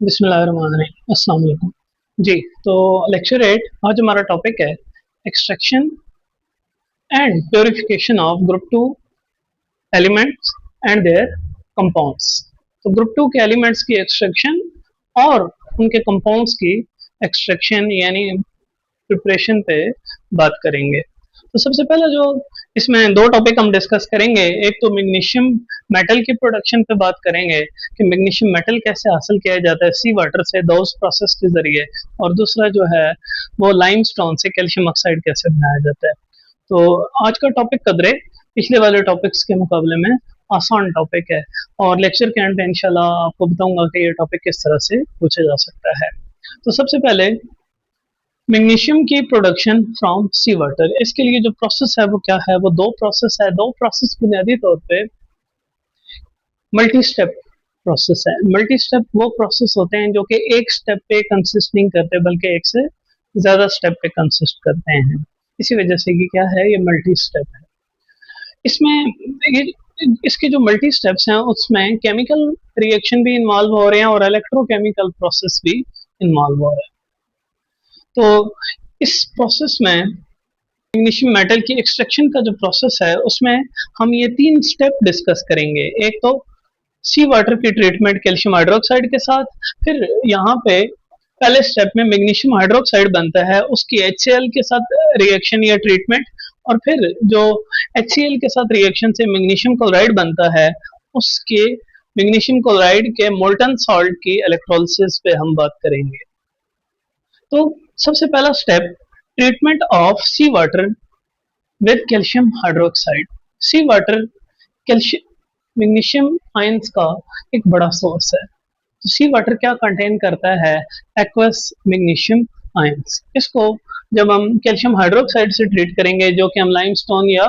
बिस्मिल्लाहिर्रहमानिर्रहीम। अस्सलाम वालेकुम। जी, तो लेक्चर 8 आज हमारा टॉपिक है extraction and purification of group 2 elements and there compounds. तो ग्रुप 2 के एलिमेंट्स की एक्सट्रैक्शन और उनके कंपाउंड्स की एक्सट्रैक्शन यानी प्रिपरेशन पे बात करेंगे। तो सबसे पहले जो इसमें दो टॉपिक हम डिस्कस करेंगे, एक तो मैग्नीशियम मेटल की प्रोडक्शन पे बात करेंगे कि मैग्नीशियम मेटल कैसे हासिल किया जाता है सी वाटर से दोस प्रोसेस के जरिए, और दूसरा जो है वो लाइमस्टोन से कैल्शियम ऑक्साइड कैसे बनाया जाता है। तो आज का टॉपिक कदरे पिछले वाले टॉपिक्स के मुकाबले में आसान टॉपिक है, और लेक्चर के एंड पे इंशाल्लाह आपको बताऊंगा कि ये टॉपिक किस तरह से पूछा जा सकता है। तो सबसे पहले मैग्नीशियम की प्रोडक्शन फ्रॉम सी वाटर, इसके लिए जो प्रोसेस है वो क्या है, वो दो प्रोसेस है। दो प्रोसेस बुनियादी तौर पे मल्टी स्टेप प्रोसेस है। मल्टी स्टेप वो प्रोसेस होते हैं जो कि एक स्टेप पे कंसिस्ट नहीं करते बल्कि एक से ज्यादा स्टेप पे कंसिस्ट करते हैं। इसी वजह से कि क्या है, ये मल्टी स्टेप है। इसमें ये इसके जो मल्टी स्टेप्स हैं उसमें केमिकल रिएक्शन भी इन्वॉल्व हो रहे हैं और इलेक्ट्रोकेमिकल प्रोसेस भी इन्वॉल्व हो रहे हैं। तो इस प्रोसेस में मैग्नीशियम मेटल की एक्सट्रैक्शन का जो प्रोसेस है उसमें हम ये तीन स्टेप डिस्कस करेंगे। एक तो सी वाटर की ट्रीटमेंट कैल्शियम हाइड्रोक्साइड के साथ, फिर यहाँ पे पहले स्टेप में मैग्नीशियम हाइड्रोक्साइड बनता है उसकी HCl के साथ रिएक्शन या ट्रीटमेंट, और फिर जो HCl के साथ रिएक्शन से मैग्नीशियम क्लोराइड बनता है उसके मैग्नीशियम क्लोराइड के मोल्टन सॉल्ट की इलेक्ट्रोलिसिस पे हम बात करेंगे। तो सबसे पहला step, treatment of sea water with calcium hydroxide. Sea water calcium magnesium ions का एक बड़ा सोर्स है। तो सी वाटर क्या कंटेन करता है, एक्वस मैग्नीशियम आयंस। इसको जब हम कैल्शियम हाइड्रोक्साइड से ट्रीट करेंगे जो कि हम लाइमस्टोन या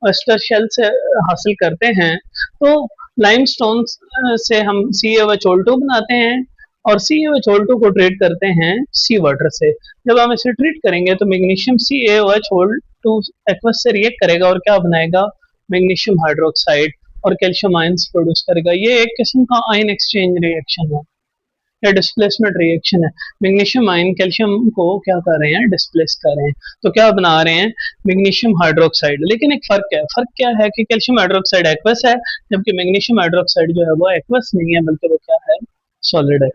ऑयस्टर शेल से हासिल करते हैं, तो लाइमस्टोन से हम CaOH2 बनाते हैं और CaOH2 को ट्रीट करते हैं सी वाटर से। जब हम इसे ट्रीट करेंगे तो मैग्नीशियम CaOH2 एक्वस से रिएक्ट करेगा और क्या बनाएगा, मैग्नीशियम हाइड्रोक्साइड और कैल्शियम आयंस प्रोड्यूस करेगा। ये एक किस्म का आयन एक्सचेंज रिएक्शन है या डिस्प्लेसमेंट रिएक्शन है। मैग्नीशियम आयन कैल्शियम को क्या कर रहे हैं, डिस्प्लेस कर रहे हैं। तो क्या बना रहे हैं, मैग्नीशियम हाइड्रोक्साइड। लेकिन एक फर्क है, फर्क क्या है कि कैल्शियम हाइड्रोक्साइड एक्वस है जबकि मैग्नीशियम हाइड्रोक्साइड जो है वो एक्वस नहीं है बल्कि वो क्या है, सॉलिड है।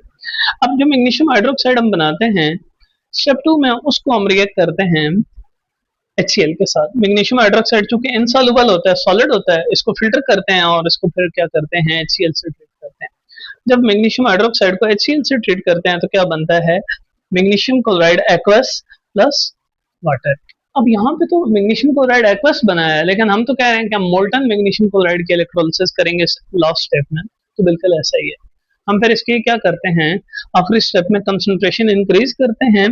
अब जो मैग्नीशियम हाइड्रोक्साइड हम बनाते हैं स्टेप 2 में, उसको हम रिएक्ट करते हैं HCl के साथ। मैग्नीशियम हाइड्रोक्साइड चूंकि इनसॉल्युबल होता है, सॉलिड होता है, इसको फिल्टर करते हैं और इसको फिर क्या करते हैं, HCl से ट्रीट करते हैं। जब मैग्नीशियम हाइड्रोक्साइड को HCl से ट्रीट करते हैं तो क्या बनता है, magnesium chloride aqueous plus water. अब यहाँ पे तो मैग्नीशियम क्लोराइड एक्वस बनाया है, लेकिन हम तो कह रहे हैं कि हम मोल्टन मैग्नीशियम क्लोराइड की इलेक्ट्रोलिसिस करेंगे लास्ट स्टेप में। तो बिल्कुल ऐसा ही है। हम फिर इसके क्या करते हैं, आखिरी स्टेप में कंसंट्रेशन इंक्रीज करते हैं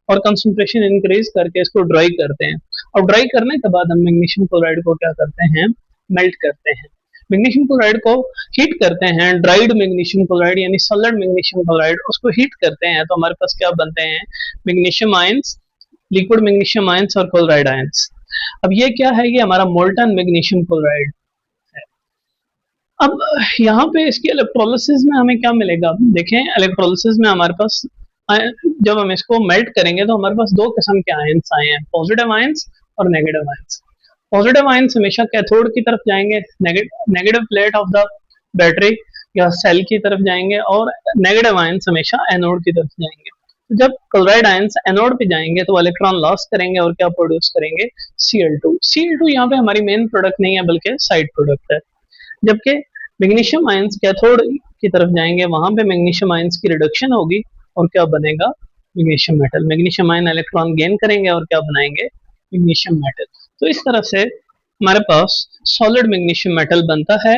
और कंसंट्रेशन इंक्रीज करके इसको ड्राई करते हैं, और ड्राई करने के बाद हम मैग्नीशियम क्लोराइड को क्या करते हैं, मेल्ट करते हैं। मैग्नीशियम क्लोराइड को हीट करते हैं, ड्राइड मैग्नीशियम क्लोराइड यानी सॉलिड मैग्नीशियम क्लोराइड, उसको हीट करते हैं तो हमारे पास क्या बनते हैं, magnesium ions, liquid magnesium ions और क्लोराइड आयंस। अब ये क्या है, ये हमारा मोल्टन मैग्नीशियम क्लोराइड है। अब यहाँ पे इसकी इलेक्ट्रोलिसिस में हमें क्या मिलेगा, देखें इलेक्ट्रोलिसिस में हमारे पास जब हम इसको मेल्ट करेंगे तो हमारे पास दो किस्म के आयंस आए हैं, पॉजिटिव आयंस और नेगेटिव आयंस। पॉजिटिव आयंस हमेशा कैथोड की तरफ जाएंगे, negative plate of the battery या सेल की तरफ जाएंगे, और नेगेटिव आयंस हमेशा एनोड की तरफ जाएंगे। तो जब क्लोराइड आयंस एनोड पे जाएंगे तो इलेक्ट्रॉन लॉस करेंगे और क्या प्रोड्यूस करेंगे, Cl2। Cl2 यहाँ पे हमारी मेन प्रोडक्ट नहीं है बल्कि साइड प्रोडक्ट है। जबकि मैग्नीशियम आयंस कैथोड की तरफ जाएंगे, वहां पे मैग्नीशियम आयंस की रिडक्शन होगी और क्या बनेगा, magnesium metal. Magnesium ion electron gain करेंगे और क्या बनाएंगे, मैग्नीशियम मेटल। तो इस तरह से हमारे पास सॉलिड मैग्नीशियम मेटल बनता है।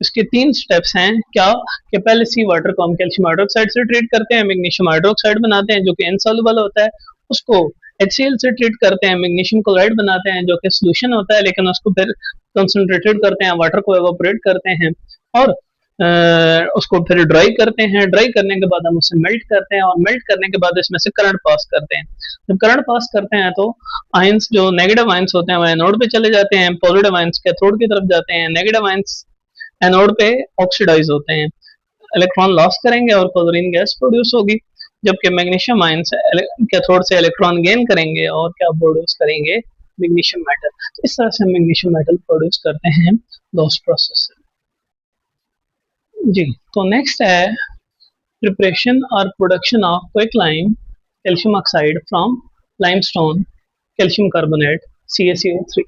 इसके तीन स्टेप्स हैं, क्या कि पहले सी वाटर को हम कैल्शियम हाइड्रोक्साइड से ट्रीट करते हैं, मैग्नीशियम हाइड्रोक्साइड बनाते हैं जो कि इनसॉल्युबल होता है, उसको HCl से ट्रीट करते हैं, मैग्नीशियम क्लोराइड बनाते हैं जो कि सोल्यूशन होता है, लेकिन उसको फिर कंसंट्रेटेड करते हैं, वाटर को एवापोरेट करते हैं और उसको फिर ड्राई करते हैं। ड्राई करने के बाद हम उसे मेल्ट करते हैं और मेल्ट करने के बाद इसमें से करंट पास करते हैं। जब करंट पास करते हैं तो आयंस, जो नेगेटिव आयंस होते हैं वो एनोड पे चले जाते हैं, पॉजिटिव आयंस कैथोड की तरफ जाते हैं, नेगेटिव आयंस एनोड पे ऑक्सीडाइज होते हैं। इलेक्ट्रॉन लॉस करेंगे और क्लोरीन गैस प्रोड्यूस होगी, जबकि मैग्नीशियम आयंस कैथोड से इलेक्ट्रॉन गेन करेंगे और क्या प्रोड्यूस करेंगे, मैग्नीशियम मेटल। तो इस तरह से हम मैग्नीशियम मेटल प्रोड्यूस करते हैं दोस प्रोसेस से। जी, तो नेक्स्ट है प्रिपरेशन और production of quicklime calcium oxide from limestone calcium carbonate CaCO3।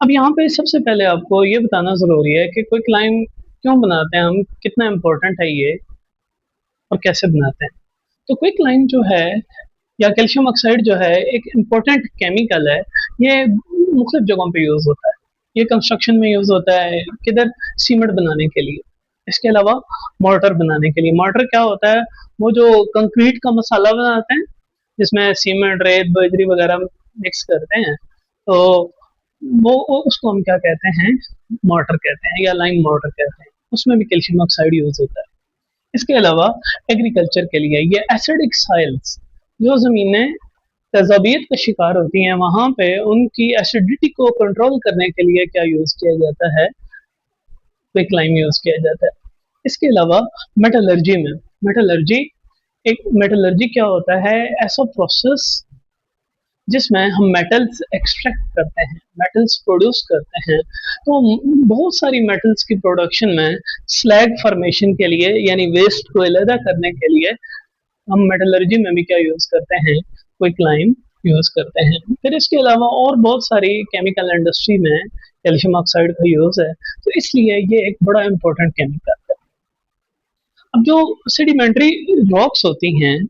अब यहाँ पे सबसे पहले आपको ये बताना ज़रूरी है कि क्विकलाइम क्यों बनाते हैं हम, कितना इम्पोर्टेंट है ये और कैसे बनाते हैं। तो क्विकलाइम जो है या कैल्शियम ऑक्साइड जो है एक इम्पोर्टेंट केमिकल है। ये मुख्तलिफ जगहों पे यूज़ होता है। ये कंस्ट्रक्शन में यूज़ होता है, किधर, सीमेंट बनाने के लिए। इसके अलावा मोर्टर बनाने के लिए। मोर्टर क्या होता है, वो जो कंक्रीट का मसाला बनाते हैं जिसमें सीमेंट, रेत, बजरी वगैरह मिक्स करते हैं, तो वो उसको हम क्या कहते हैं, मोर्टर कहते हैं या लाइम मोर्टर कहते हैं। उसमें भी कैल्शियम ऑक्साइड यूज होता है। इसके अलावा एग्रीकल्चर के लिए ये एसिडिक सॉइल्स, जो ज़मीनें तेजाबियत का शिकार होती हैं, वहाँ पे उनकी एसिडिटी को कंट्रोल करने के लिए क्या यूज़ किया जाता है, क्विकलाइम यूज़ किया जाता है। इसके अलावा मेटलर्जी में, मेटलर्जी क्या होता है, ऐसा प्रोसेस जिसमें हम मेटल्स एक्सट्रैक्ट करते हैं, मेटल्स प्रोड्यूस करते हैं। तो बहुत सारी मेटल्स की प्रोडक्शन में स्लैग फॉर्मेशन के लिए यानी वेस्ट को अलहदा करने के लिए हम मेटलर्जी में भी क्या यूज़ करते हैं, क्विकलाइम यूज़ करते हैं। फिर इसके अलावा और बहुत सारी केमिकल इंडस्ट्री में कैल्शियम ऑक्साइड का यूज़ है, तो इसलिए ये एक बड़ा इंपॉर्टेंट केमिकल है। अब जो सेडिमेंट्री रॉक्स होती हैं,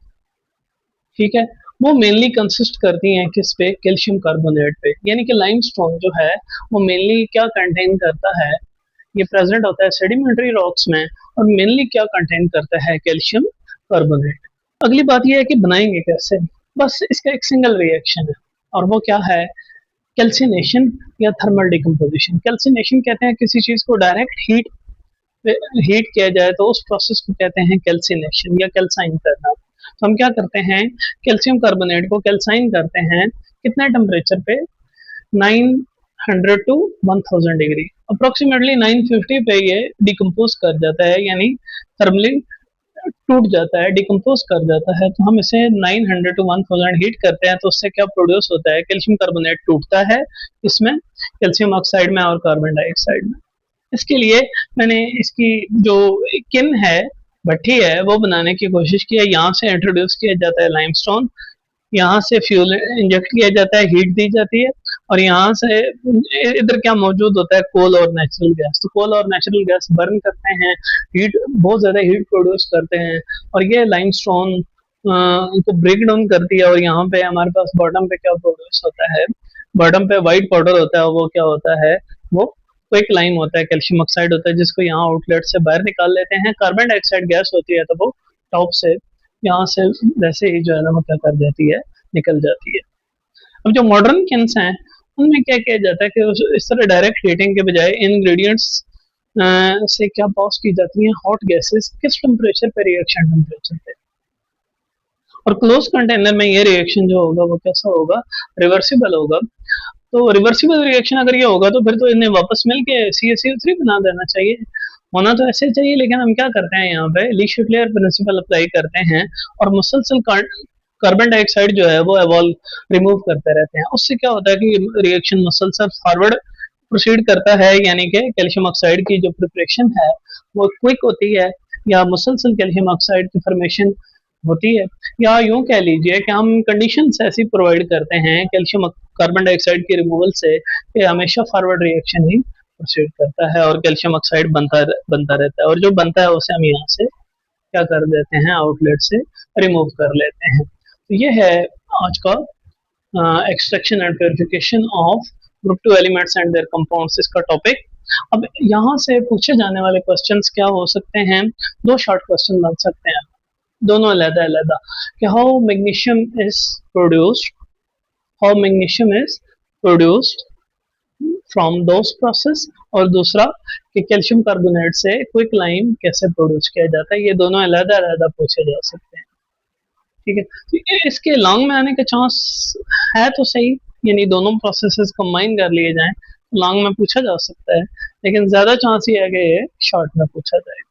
ठीक है, वो मेनली कंसिस्ट करती हैं किस पे, कैल्शियम कार्बोनेट पे। यानी कि लाइमस्टोन जो है वो मेनली क्या कंटेन करता है, ये प्रेजेंट होता है सेडिमेंट्री रॉक्स में और मेनली क्या कंटेन करता है, कैल्शियम कार्बोनेट। अगली बात यह है कि बनाएंगे कैसे, बस इसका एक सिंगल रिएक्शन है और वो क्या है, कैल्सिनेशन या थर्मल डिकम्पोजिशन। कैल्सिनेशन कहते हैं किसी चीज को डायरेक्ट हीट किया जाए तो उस प्रोसेस को कहते हैं कैल्सिनेशन या कैल्साइन करना। तो हम क्या करते हैं, कैल्शियम कार्बोनेट को कैल्साइन करते हैं कितने टेम्परेचर पे, 900 टू 1000 डिग्री, अप्रोक्सीमेटली 950 पे ये डिकम्पोज कर जाता है, यानी थर्मली टूट जाता है, डिकम्पोज कर जाता है। तो हम इसे 900 टू 1000 हीट करते हैं, तो उससे क्या प्रोड्यूस होता है, कैल्शियम कार्बोनेट टूटता है इसमें, कैल्शियम ऑक्साइड में और कार्बन डाइऑक्साइड में। इसके लिए मैंने इसकी जो किन है, भट्ठी है, वो बनाने की कोशिश की है। यहाँ से इंट्रोड्यूस किया जाता है लाइमस्टोन, यहाँ से फ्यूल इंजेक्ट किया जाता है, हीट दी जाती है, और यहाँ से इधर क्या मौजूद होता है, कोल और नेचुरल गैस। तो कोल और नेचुरल गैस बर्न करते हैं, हीट, बहुत ज्यादा हीट प्रोड्यूस करते हैं, और ये लाइमस्टोन को ब्रेक डाउन करती है। और यहाँ पे हमारे पास बॉटम पे क्या प्रोड्यूस होता है, बॉटम पे व्हाइट पाउडर होता है, वो क्या होता है, वो क्विक लाइम होता है, कैल्शियम ऑक्साइड होता है, जिसको यहाँ आउटलेट से बाहर निकाल लेते हैं। कार्बन डाइऑक्साइड गैस होती है, तो वो टॉप से यहाँ से वैसे ही जो है ना वो क्या कर जाती है, निकल जाती है। अब जो मॉडर्न किन्स हैं उनमें क्या किया जाता है कि इस तरह डायरेक्ट हीटिंग के बजाय इंग्रेडिएंट्स से क्या पास की जाती हैं, हॉट गैसेस, किस टेम्परेचर पे, रिएक्शन टेम्परेचर पे। और क्लोज कंटेनर में ये रिएक्शन जो होगा वो कैसा होगा, रिवर्सिबल होगा। तो रिवर्सिबल रिएक्शन अगर ये होगा तो फिर तो इन्हें वापस मिलके CaCO3 बना देना चाहिए, होना तो ऐसे चाहिए। लेकिन हम क्या करते हैं, यहाँ पे ली शुक्लियर प्रिंसिपल अप्लाई करते हैं और मुसलसल कार्बन डाइऑक्साइड जो है वो एवॉल्व रिमूव करते रहते हैं। उससे क्या होता है कि रिएक्शन मुसलसल फॉरवर्ड प्रोसीड करता है, यानी कि कैल्शियम ऑक्साइड की जो प्रिपरेशन है वो क्विक होती है, या मुसलसल कैल्शियम ऑक्साइड की फॉर्मेशन होती है, या यूं कह लीजिए कि हम कंडीशंस ऐसी प्रोवाइड करते हैं कैल्शियम कार्बन डाइऑक्साइड के रिमूवल से कि हमेशा फॉरवर्ड रिएक्शन ही प्रोसीड करता है और कैल्शियम ऑक्साइड बनता रहता है, और जो बनता है उसे हम यहाँ से क्या कर देते हैं, आउटलेट से रिमूव कर लेते हैं। तो ये है आज का extraction and purification of group 2 elements and there compounds, इसका टॉपिक। अब यहाँ से पूछे जाने वाले क्वेश्चंस क्या हो सकते हैं, दो शॉर्ट क्वेश्चन बन सकते हैं, दोनों अलग अलग, कि how magnesium is produced, how magnesium is produced from those process, और दूसरा कि कैल्शियम कार्बोनेट से क्विक लाइम कैसे प्रोड्यूस किया जाता है। ये दोनों अलग अलग पूछे जा सकते हैं, ठीक है। तो इसके लॉन्ग में आने का चांस है तो सही, यानी दोनों प्रोसेसेस कंबाइन कर लिए जाएं, लॉन्ग में पूछा जा सकता है, लेकिन ज्यादा चांस ये है कि शॉर्ट में पूछा जाए।